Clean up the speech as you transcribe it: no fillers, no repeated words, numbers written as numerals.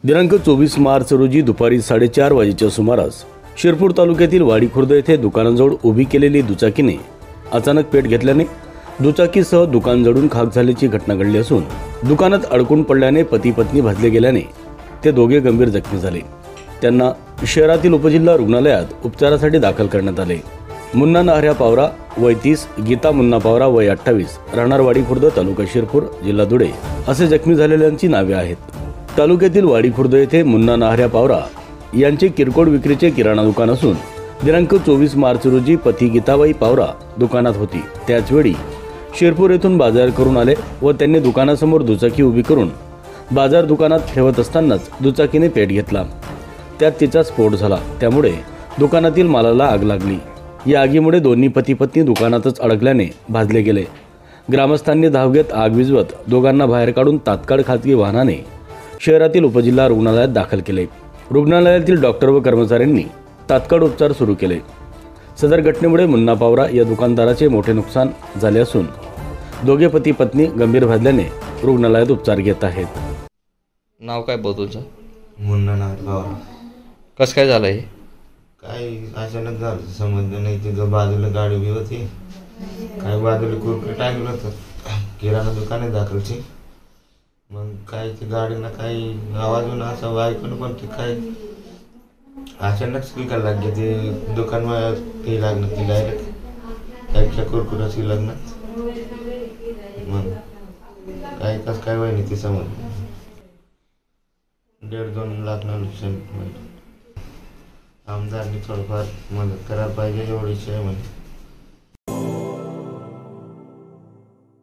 दिनांक 24 मार्च रोजी दुपारी 4:30 वाजेच्या सुमारास शिरपूर तालुक्यातील वाडी खुर्द येथे दुकानाजवळ उभी केलेली दुचाकीने अचानक पेट घेतल्याने दुचाकीसह दुकान जळून खाक झाल्याची घटना घडली असून दुकानात अडकून पडल्याने पती पत्नी भाजले गेल्याने ते दोघे गंभीर जखमी झाले। त्यांना शहरातील उपजिल्हा रुग्णालयात उपचारासाठी दाखल करण्यात आले। मुन्ना नाहऱ्या पावरा वय 30, गीता मुन्ना पावरा वय 28, राहणार वाडी खुर्द, तालुका शिरपूर, जिल्हा धुळे असे जखमी झालेल्यांची नावे आहेत। तालुक्यातील वाडी खुर्द येथे मुन्ना नाहऱ्या पावरा यांचे किरकोळ विक्रीचे किराणा दुकान असून दिनांक 24 मार्च रोजी पती गीताबाई पावरा दुकानात होती। त्याचवेळी शिरपूर येथून बाजार करून आले व त्यांनी दुकानासमोर दुचाकी उभी करून बाजार दुकानात ठेवत असतानाच दुचाकीने पेट घेतला। त्यात तिचा स्फोट झाला, त्यामुळे दुकानातील मालाला आग लागली। या आगीमुळे दोन्ही पती पत्नी दुकानातच अडकल्याने भाजले गेले। ग्रामस्थांनी धाव घेत आग विझवत दोघांना बाहेर काढून तात्काळ खासगी वाहनाने शहरातील उपजिल्हा रुग्णालयात दाखल केले। रुग्णालयातील डॉक्टर व कर्मचाऱ्यांनी तात्काळ उपचार सुरू केले। सदर घटनेमुळे मुन्ना पावरा या दुकानदाराचे मोठे नुकसान झाले असून दोघे पती पत्नी गंभीर भाजल्याने रुग्णालयात उपचार घेत आहेत। नाव काय तुझं? मुन्ना नाहऱ्या पावरा। कसं काय झालं हे? काय अचानक झालं समजलं नाही। तिथं बाजूला गाडी बी होती, काय बाजूला कुरकुरे टाकलं होतं, किराणा दुकान आहे दाखलची। मग काय ती गाडीनं काही आवाज येऊन असं ऐकून, पण ते काय अचानक स्पीकर लागले, ते दुकान ते लागलं, ते डायरेक्ट त्याच्या कुरकुराची लग्नात। मग काय कसं काय व्हायला ते समजलं। 1.5-2 लाख नुकसान. आमदारनी थोडंफार मदत करायला पाहिजे, एवढीच आहे म्हणजे।